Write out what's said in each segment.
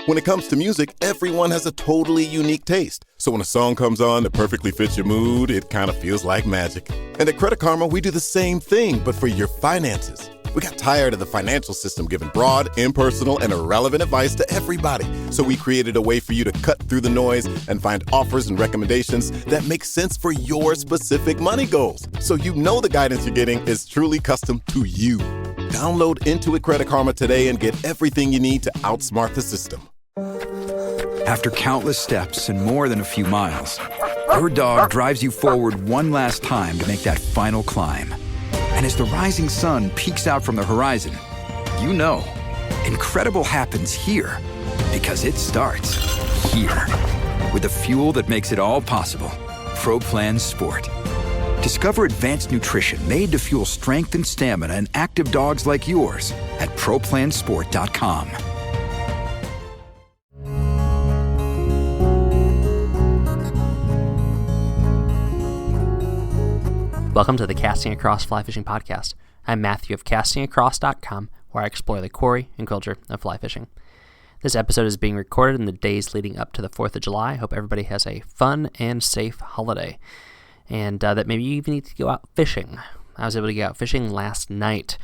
When it comes to music, everyone has a totally unique taste. So when a song comes on that perfectly fits your mood, it kind of feels like magic. And at Credit Karma, we do the same thing, but for your finances. We got tired of the financial system giving broad, impersonal, and irrelevant advice to everybody. So we created a way for you to cut through the noise and find offers and recommendations that make sense for your specific money goals. So you know the guidance you're getting is truly custom to you. Download Intuit Credit Karma today and get everything you need to outsmart the system. After countless steps and more than a few miles, your dog drives you forward one last time to make that final climb. And as the rising sun peeks out from the horizon, you know, incredible happens here because it starts here. With the fuel that makes it all possible, Pro Plan Sport. Discover advanced nutrition made to fuel strength and stamina in active dogs like yours at ProPlansport.com. Welcome to the Casting Across Fly Fishing Podcast. I'm Matthew of castingacross.com, where I explore the quarry and culture of fly fishing. This episode is being recorded in the days leading up to the 4th of July. I hope everybody has a fun and safe holiday, and that maybe you even need to go out fishing. I was able to get out fishing last night,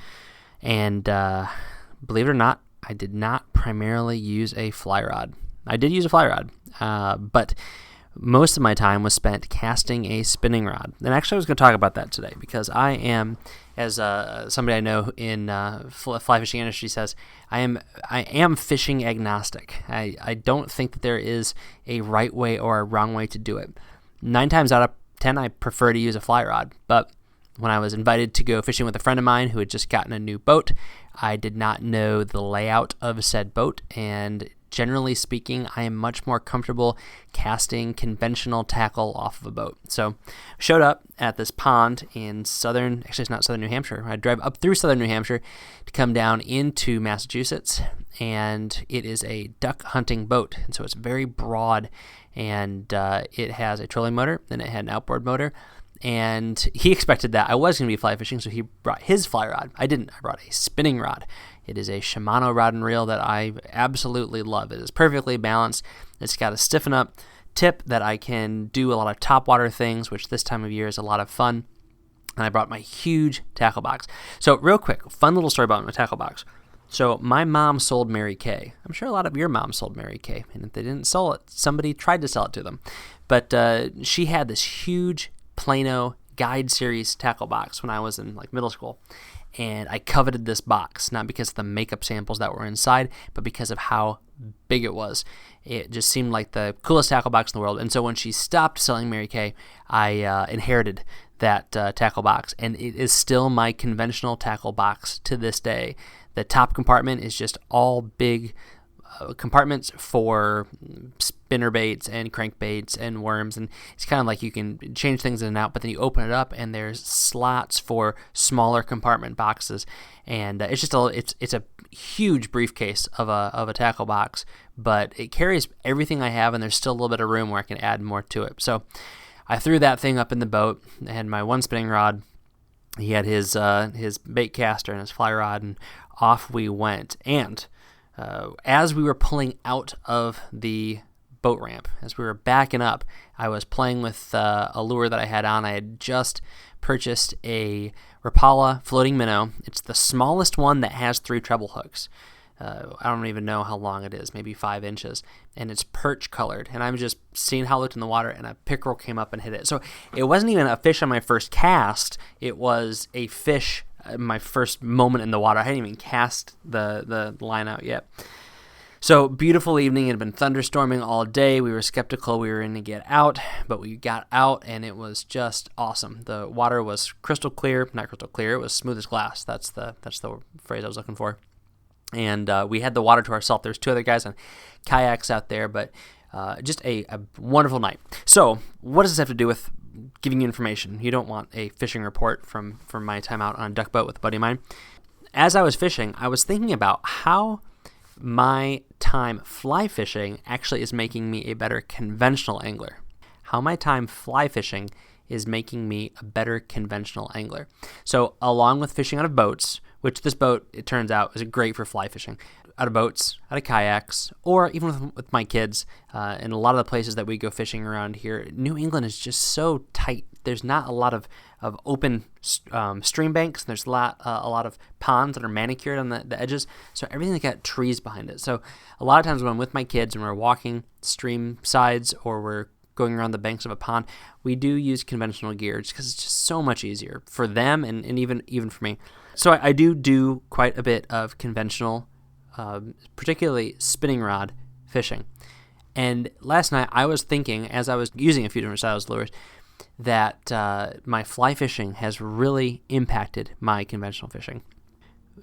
and believe it or not, I did not primarily use a fly rod. I did use a fly rod, but most of my time was spent casting a spinning rod. And actually I was going to talk about that today because I am, as somebody I know in fly fishing industry says, I am fishing agnostic. I don't think that there is a right way or a wrong way to do it. 9 times out of 10, I prefer to use a fly rod. But when I was invited to go fishing with a friend of mine who had just gotten a new boat, I did not know the layout of said boat, and generally speaking, I am much more comfortable casting conventional tackle off of a boat. So showed up at this pond in it's not southern New Hampshire. I drive up through southern New Hampshire to come down into Massachusetts, and it is a duck hunting boat. And so it's very broad, and it has a trolling motor, and it had an outboard motor. And he expected that I was going to be fly fishing, so he brought his fly rod. I didn't. I brought a spinning rod. It is a Shimano rod and reel that I absolutely love. It is perfectly balanced. It's got a stiffen up tip that I can do a lot of topwater things, which this time of year is a lot of fun. And I brought my huge tackle box. So real quick, fun little story about my tackle box. So my mom sold Mary Kay. I'm sure a lot of your moms sold Mary Kay. And if they didn't sell it, somebody tried to sell it to them. But she had this huge Plano Guide Series tackle box when I was in middle school. And I coveted this box, not because of the makeup samples that were inside, but because of how big it was. It just seemed like the coolest tackle box in the world. And so when she stopped selling Mary Kay, I inherited that tackle box. And it is still my conventional tackle box to this day. The top compartment is just all big compartments for spinner baits and crankbaits and worms, and it's kind of like you can change things in and out, but then you open it up and there's slots for smaller compartment boxes, and it's just it's a huge briefcase of a tackle box, but it carries everything I have, and there's still a little bit of room where I can add more to it. So I threw that thing up in the boat. I had my one spinning rod. He had his bait caster and his fly rod, and off we went. And as we were pulling out of the boat ramp, as we were backing up, I was playing with a lure that I had on. I had just purchased a Rapala floating minnow. It's the smallest one that has 3 treble hooks. I don't even know how long it is, maybe 5 inches, and it's perch colored. And I'm just seeing how it looked in the water, and a pickerel came up and hit it. So it wasn't even a fish on my first cast. It was a fish my first moment in the water. I hadn't even cast the line out yet. So beautiful evening. It had been thunderstorming all day. We were skeptical we were going to get out, but we got out, and it was just awesome. The water was crystal clear, not crystal clear. It was smooth as glass. That's the phrase I was looking for. And we had the water to ourselves. There's 2 other guys on kayaks out there, but just a wonderful night. So what does this have to do with giving you information? You don't want a fishing report from my time out on a duck boat with a buddy of mine. As I was fishing, I was thinking about how my time fly fishing actually is making me a better conventional angler. How my time fly fishing is making me a better conventional angler. So along with fishing out of boats, which this boat, it turns out, is great for fly fishing, out of boats, out of kayaks, or even with my kids. In a lot of the places that we go fishing around here, New England is just so tight. There's not a lot of open stream banks. There's a lot of ponds that are manicured on the edges. So everything's got trees behind it. So a lot of times when I'm with my kids and we're walking stream sides or we're going around the banks of a pond, we do use conventional gear just because it's just so much easier for them and even for me. So I do quite a bit of conventional, particularly spinning rod fishing. And last night I was thinking, as I was using a few different styles of lures, that my fly fishing has really impacted my conventional fishing.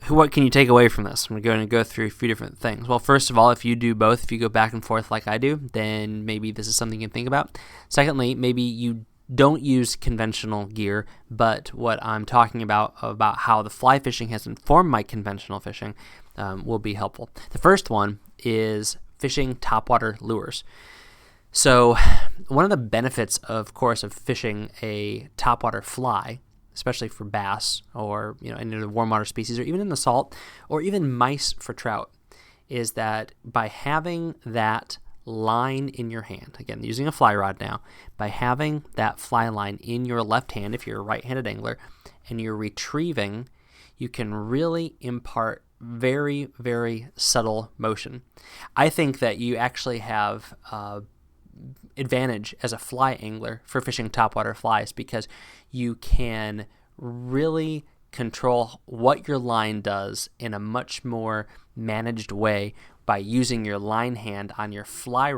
What can you take away from this? I'm going to go through a few different things. Well, first of all, if you do both, if you go back and forth like I do, then maybe this is something you can think about. Secondly, maybe you don't use conventional gear, but what I'm talking about how the fly fishing has informed my conventional fishing will be helpful. The first one is fishing topwater lures. So one of the benefits, of course, of fishing a topwater fly, especially for bass or any of the warm water species, or even in the salt, or even mice for trout, is that by having that line in your hand, again using a fly rod now, by having that fly line in your left hand, if you're a right-handed angler, and you're retrieving, you can really impart very, very subtle motion. I think that you actually have advantage as a fly angler for fishing topwater flies because you can really control what your line does in a much more managed way by using your line hand on your fly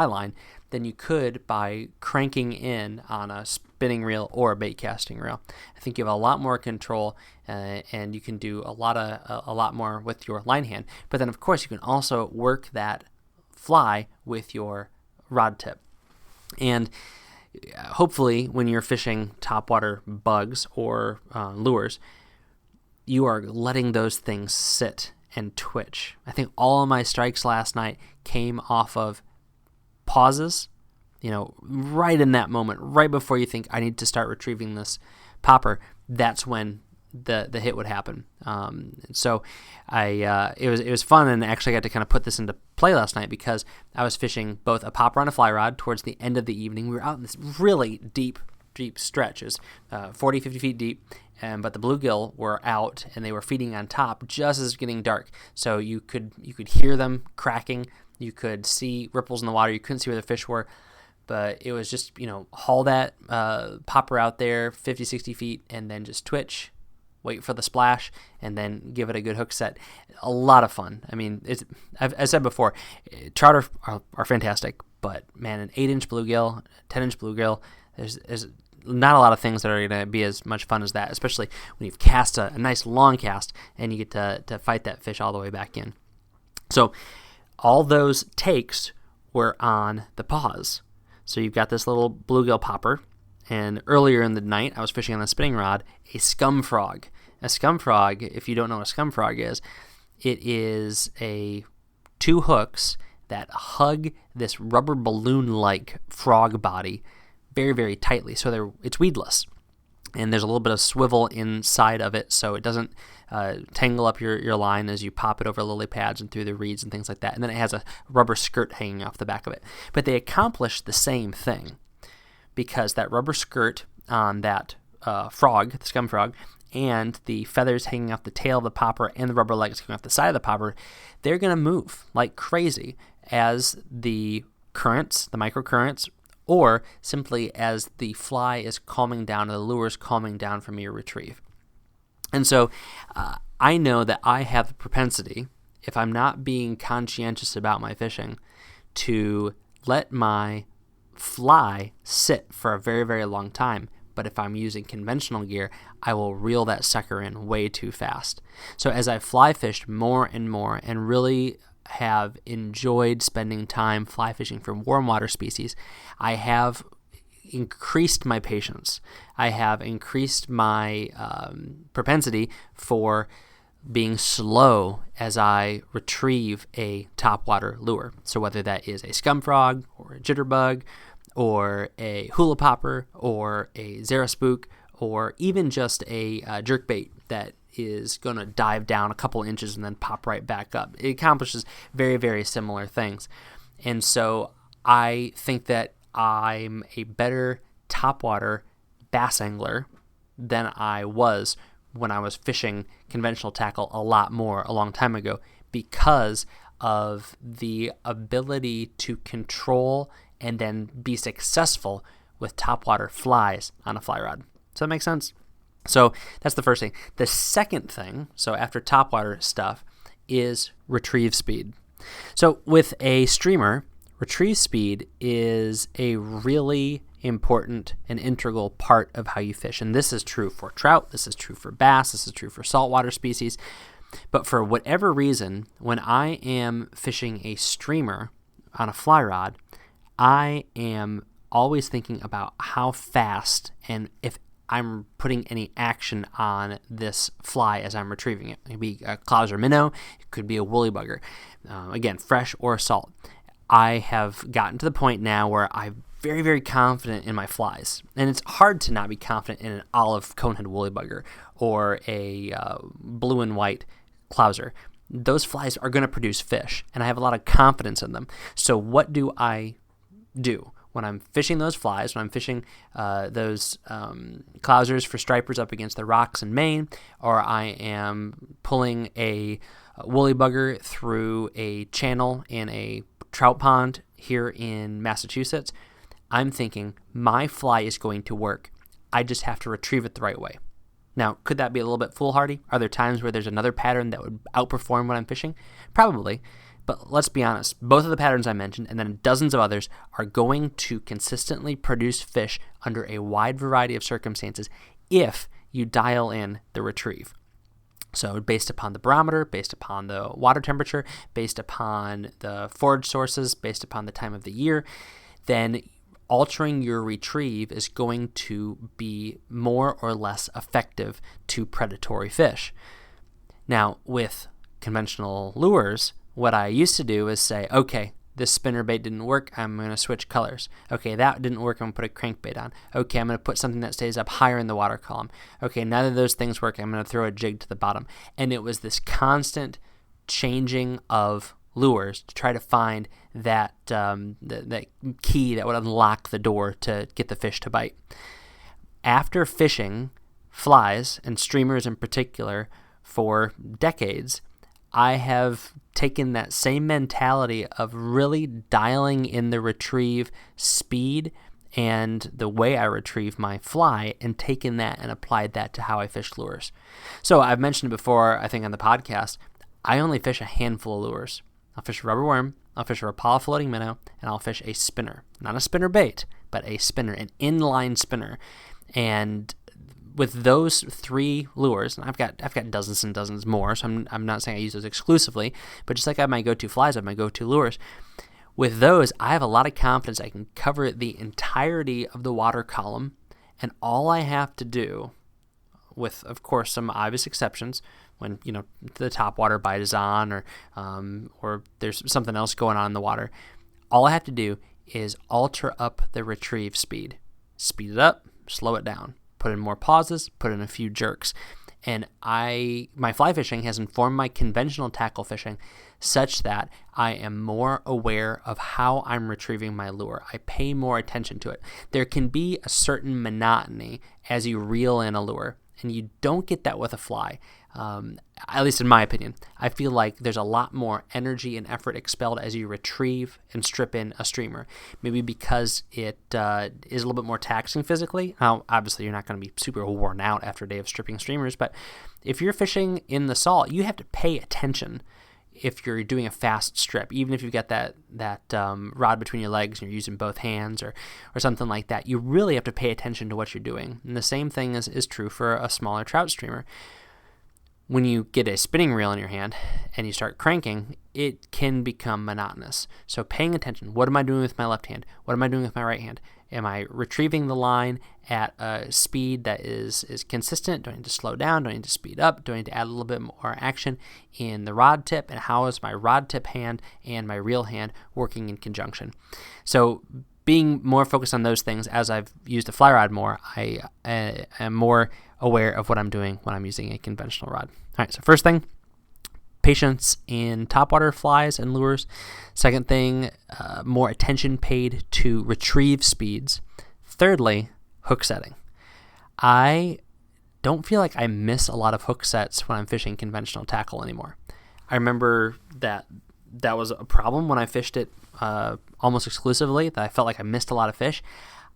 line than you could by cranking in on a spinning reel or a bait casting reel. I think you have a lot more control and you can do a lot more with your line hand. But then of course you can also work that fly with your rod tip. And hopefully when you're fishing topwater bugs or lures, you are letting those things sit and twitch. I think all of my strikes last night came off of pauses, right in that moment, right before you think I need to start retrieving this popper. That's when the hit would happen. So it was fun, and actually I got to kind of put this into play last night because I was fishing both a popper on a fly rod towards the end of the evening. We were out in this really deep stretches, 40, 50 feet deep, but the bluegill were out and they were feeding on top just as it was getting dark. So you could hear them cracking, you could see ripples in the water, you couldn't see where the fish were. But it was just, haul that popper out there 50, 60 feet and then just twitch, wait for the splash, and then give it a good hook set. A lot of fun. I mean, I've said before, trout are fantastic, but man, an 8-inch bluegill, 10-inch bluegill, there's not a lot of things that are going to be as much fun as that, especially when you've cast a nice long cast and you get to fight that fish all the way back in. So all those takes were on the pause. So you've got this little bluegill popper, and earlier in the night, I was fishing on the spinning rod, a scum frog. A scum frog, if you don't know what a scum frog is, it is two hooks that hug this rubber balloon-like frog body very, very tightly. So it's weedless, and there's a little bit of swivel inside of it, so it doesn't tangle up your line as you pop it over lily pads and through the reeds and things like that. And then it has a rubber skirt hanging off the back of it. But they accomplish the same thing because that rubber skirt on that frog, the scum frog, and the feathers hanging off the tail of the popper and the rubber legs hanging off the side of the popper, they're going to move like crazy as the currents, the microcurrents, or simply as the fly is calming down, or the lure is calming down from your retrieve. And so I know that I have the propensity, if I'm not being conscientious about my fishing, to let my fly sit for a very, very long time. But if I'm using conventional gear, I will reel that sucker in way too fast. So as I fly fished more and more and really have enjoyed spending time fly fishing for warm water species, I have increased my patience. I have increased my propensity for being slow as I retrieve a topwater lure. So whether that is a scum frog or a jitterbug or a hula popper or a Zara spook or even just a jerkbait that is going to dive down a couple inches and then pop right back up. It accomplishes very, very similar things. And so I think that I'm a better topwater bass angler than I was when I was fishing conventional tackle a lot more a long time ago, because of the ability to control and then be successful with topwater flies on a fly rod. Does that make sense? So that's the first thing. The second thing, so after topwater stuff, is retrieve speed. So with a streamer, retrieve speed is a really important and integral part of how you fish. And this is true for trout, this is true for bass, this is true for saltwater species. But for whatever reason, when I am fishing a streamer on a fly rod, I am always thinking about how fast and if I'm putting any action on this fly as I'm retrieving it. It could be a clouser minnow, it could be a woolly bugger, again, fresh or salt. I have gotten to the point now where I'm very, very confident in my flies. And it's hard to not be confident in an olive conehead woolly bugger or a blue and white clouser. Those flies are going to produce fish, and I have a lot of confidence in them. So what do I do when I'm fishing those flies, when I'm fishing those clousers for stripers up against the rocks in Maine, or I am pulling a woolly bugger through a channel in a trout pond here in Massachusetts? I'm thinking my fly is going to work. I just have to retrieve it the right way. Now, could that be a little bit foolhardy? Are there times where there's another pattern that would outperform what I'm fishing? Probably. But let's be honest, both of the patterns I mentioned and then dozens of others are going to consistently produce fish under a wide variety of circumstances if you dial in the retrieve. So based upon the barometer, based upon the water temperature, based upon the forage sources, based upon the time of the year, then altering your retrieve is going to be more or less effective to predatory fish. Now, with conventional lures, what I used to do is say, okay, this spinnerbait didn't work, I'm going to switch colors. Okay, that didn't work, I'm going to put a crankbait on. Okay, I'm going to put something that stays up higher in the water column. Okay, neither of those things work, I'm going to throw a jig to the bottom. And it was this constant changing of lures to try to find that that key that would unlock the door to get the fish to bite. After fishing flies, and streamers in particular, for decades, I have taken that same mentality of really dialing in the retrieve speed and the way I retrieve my fly and taken that and applied that to how I fish lures. So I've mentioned it before, I think on the podcast, I only fish a handful of lures. I'll fish a rubber worm, I'll fish a Rapala floating minnow, and I'll fish a spinner. Not a spinner bait, but a spinner, an inline spinner. And with those three lures, and I've got dozens and dozens more, so I'm not saying I use those exclusively, but just like I have my go-to flies, I have my go-to lures. With those, I have a lot of confidence I can cover the entirety of the water column, and all I have to do, with, of course, some obvious exceptions, when, you know, the top water bite is on or there's something else going on in the water, all I have to do is alter up the retrieve speed. Speed it up, slow it down, put in more pauses, put in a few jerks. And my fly fishing has informed my conventional tackle fishing such that I am more aware of how I'm retrieving my lure. I pay more attention to it. There can be a certain monotony as you reel in a lure, and you don't get that with a fly. At least in my opinion. I feel like there's a lot more energy and effort expelled as you retrieve and strip in a streamer. Maybe because it is a little bit more taxing physically. Now, obviously, you're not going to be super worn out after a day of stripping streamers, but if you're fishing in the salt, you have to pay attention if you're doing a fast strip. Even if you've got that rod between your legs and you're using both hands or something like that, you really have to pay attention to what you're doing. And the same thing is true for a smaller trout streamer. When you get a spinning reel in your hand and you start cranking, it can become monotonous. So paying attention, what am I doing with my left hand? What am I doing with my right hand? Am I retrieving the line at a speed that is consistent? Do I need to slow down? Do I need to speed up? Do I need to add a little bit more action in the rod tip? And how is my rod tip hand and my reel hand working in conjunction? So being more focused on those things as I've used a fly rod more, I am more aware of what I'm doing when I'm using a conventional rod. All right, so first thing, patience in topwater flies and lures. Second thing, more attention paid to retrieve speeds. Thirdly, hook setting. I don't feel like I miss a lot of hook sets when I'm fishing conventional tackle anymore. I remember that was a problem when I fished it almost exclusively, that I felt like I missed a lot of fish.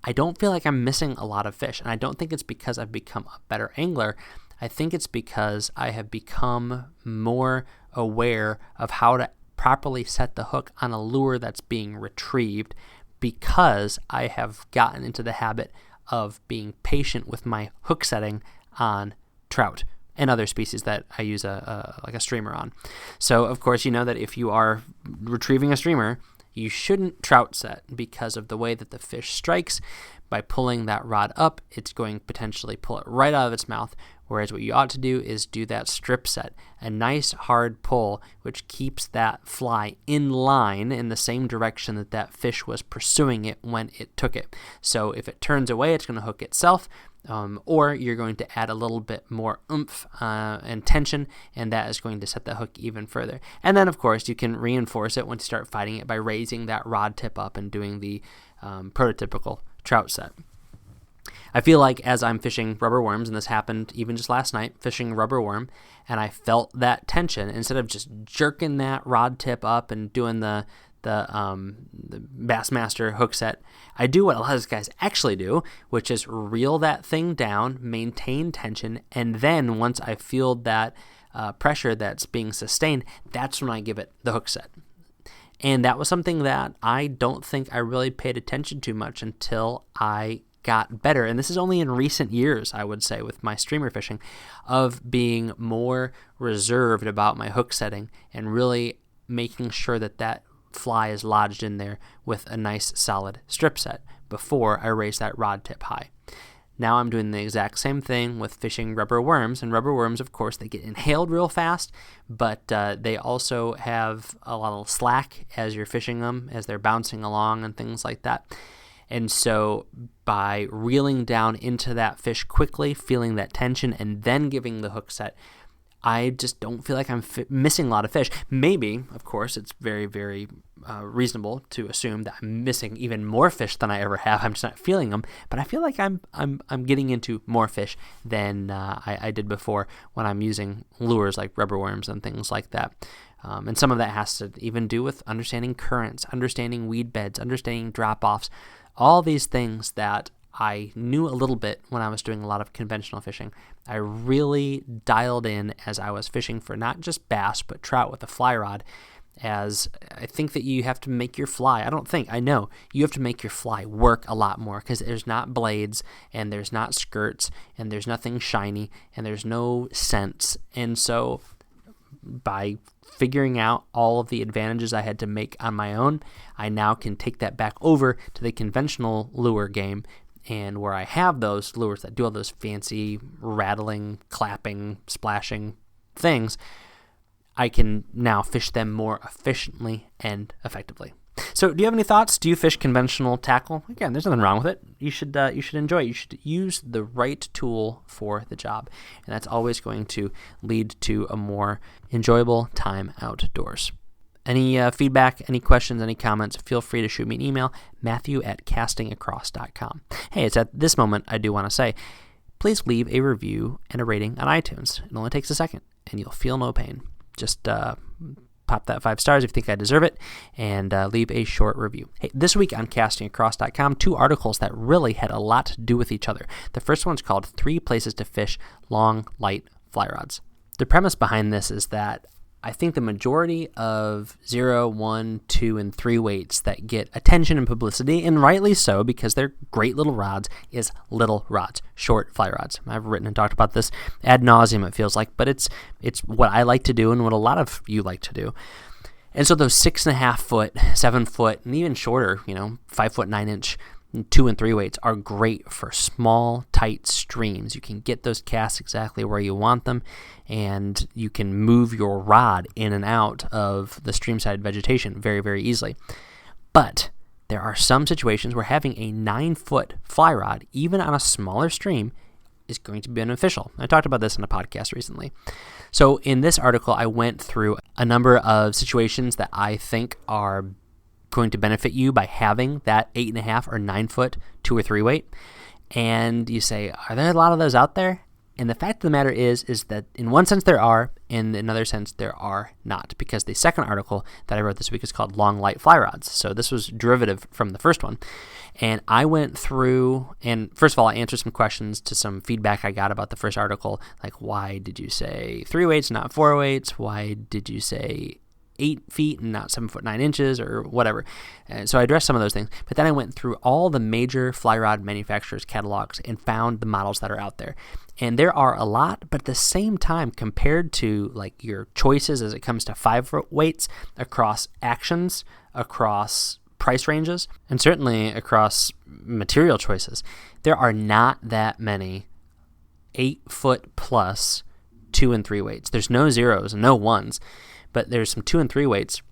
I don't feel like I'm missing a lot of fish, and I don't think it's because I've become a better angler. I think it's because I have become more aware of how to properly set the hook on a lure that's being retrieved, because I have gotten into the habit of being patient with my hook setting on trout and other species that I use like a streamer on. So, of course, you know that if you are retrieving a streamer, you shouldn't trout set because of the way that the fish strikes. By pulling that rod up, it's going to potentially pull it right out of its mouth, whereas what you ought to do is do that strip set, a nice hard pull, which keeps that fly in line in the same direction that that fish was pursuing it when it took it. So if it turns away, it's going to hook itself, or you're going to add a little bit more oomph and tension, and that is going to set the hook even further. And then, of course, you can reinforce it once you start fighting it by raising that rod tip up and doing the prototypical trout set. I feel like as I'm fishing rubber worms, and this happened even just last night, fishing rubber worm, and I felt that tension, instead of just jerking that rod tip up and doing the Bassmaster hook set, I do what a lot of these guys actually do, which is reel that thing down, maintain tension, and then once I feel that pressure that's being sustained, that's when I give it the hook set. And that was something that I don't think I really paid attention to much until I got better. And this is only in recent years, I would say, with my streamer fishing, of being more reserved about my hook setting and really making sure that that fly is lodged in there with a nice solid strip set before I raise that rod tip high. Now I'm doing the exact same thing with fishing rubber worms, and rubber worms, of course, they get inhaled real fast, but they also have a lot of slack as you're fishing them, as they're bouncing along and things like that. And so by reeling down into that fish quickly, feeling that tension, and then giving the hook set, I just don't feel like I'm missing a lot of fish. Maybe, of course, it's very, very reasonable to assume that I'm missing even more fish than I ever have. I'm just not feeling them, but I feel like I'm getting into more fish than I did before when I'm using lures like rubber worms and things like that. And some of that has to even do with understanding currents, understanding weed beds, understanding drop-offs, all these things that I knew a little bit when I was doing a lot of conventional fishing. I really dialed in as I was fishing for not just bass, but trout with a fly rod, as I think that you have to make your fly, I know, you have to make your fly work a lot more, because there's not blades, and there's not skirts, and there's nothing shiny, and there's no scents. And so by figuring out all of the advantages I had to make on my own, I now can take that back over to the conventional lure game, and where I have those lures that do all those fancy rattling, clapping, splashing things, I can now fish them more efficiently and effectively. So do you have any thoughts? Do you fish conventional tackle? Again, there's nothing wrong with it. You should enjoy it. You should use the right tool for the job, and that's always going to lead to a more enjoyable time outdoors. Any feedback, any questions, any comments, feel free to shoot me an email, matthew@castingacross.com. Hey, it's at this moment I do want to say, please leave a review and a rating on iTunes. It only takes a second, and you'll feel no pain. Just pop that 5 stars if you think I deserve it, and leave a short review. Hey, this week on castingacross.com, 2 articles that really had a lot to do with each other. The first one's called 3 Places to Fish Long, Light Fly Rods. The premise behind this is that I think the majority of 0, 1, 2, and 3 weights that get attention and publicity, and rightly so because they're great little rods, is little rods, short fly rods. I've written and talked about this ad nauseum, it feels like, but it's what I like to do and what a lot of you like to do. And so those 6.5 foot, 7 foot, and even shorter, 5 foot 9 inch 2 and 3 weights are great for small, tight streams. You can get those casts exactly where you want them, and you can move your rod in and out of the streamside vegetation very, very easily. But there are some situations where having a 9-foot fly rod, even on a smaller stream, is going to be beneficial. I talked about this in a podcast recently. So in this article, I went through a number of situations that I think are going to benefit you by having that 8.5 or 9-foot 2 or 3 weight. And you say, are there a lot of those out there? And the fact of the matter is that in one sense there are, in another sense there are not, because the second article that I wrote this week is called Long Light Fly Rods. So this was derivative from the first one. And I went through, and first of all, I answered some questions to some feedback I got about the first article, like why did you say 3 weights, not 4 weights? Why did you say 8 feet and not 7 foot 9 inches or whatever? So I addressed some of those things, but then I went through all the major fly rod manufacturers' catalogs and found the models that are out there. And there are a lot, but at the same time, compared to like your choices as it comes to 5-foot weights across actions, across price ranges, and certainly across material choices, there are not that many 8-foot plus 2 and 3 weights. There's no zeros and no ones, but there's some 2 and 3 weights.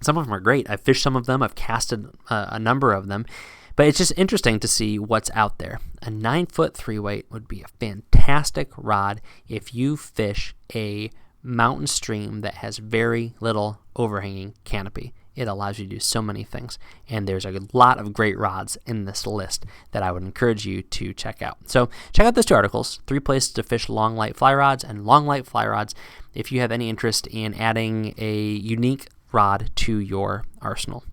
Some of them are great. I've fished some of them. I've casted a number of them. But it's just interesting to see what's out there. A 9-foot 3 weight would be a fantastic rod if you fish a mountain stream that has very little overhanging canopy. It allows you to do so many things. And there's a lot of great rods in this list that I would encourage you to check out. So check out those 2 articles, 3 places to fish long light fly rods and long light fly rods if you have any interest in adding a unique rod to your arsenal.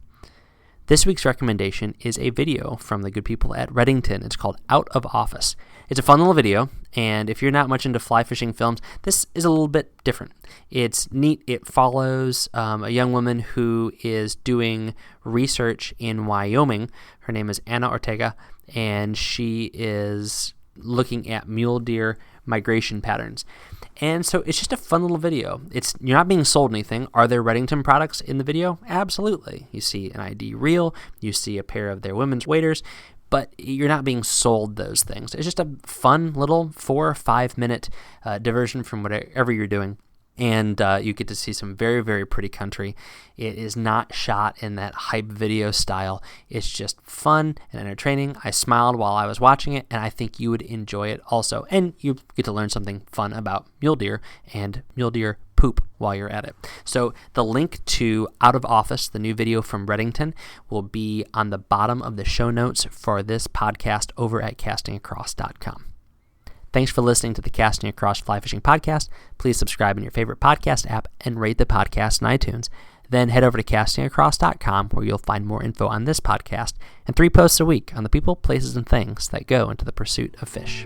This week's recommendation is a video from the good people at Redington. It's called Out of Office. It's a fun little video, and if you're not much into fly fishing films, this is a little bit different. It's neat. It follows a young woman who is doing research in Wyoming. Her name is Anna Ortega, and she is looking at mule deer migration patterns. And so it's just a fun little video. You're not being sold anything. Are there Redington products in the video? Absolutely. You see an ID reel, you see a pair of their women's waders, but you're not being sold those things. It's just a fun little 4 or 5 minute diversion from whatever you're doing. And you get to see some very, very pretty country. It is not shot in that hype video style. It's just fun and entertaining. I smiled while I was watching it, and I think you would enjoy it also. And you get to learn something fun about mule deer and mule deer poop while you're at it. So the link to Out of Office, the new video from Redington, will be on the bottom of the show notes for this podcast over at castingacross.com. Thanks for listening to the Casting Across Fly Fishing Podcast. Please subscribe in your favorite podcast app and rate the podcast in iTunes. Then head over to castingacross.com where you'll find more info on this podcast and 3 posts a week on the people, places, and things that go into the pursuit of fish.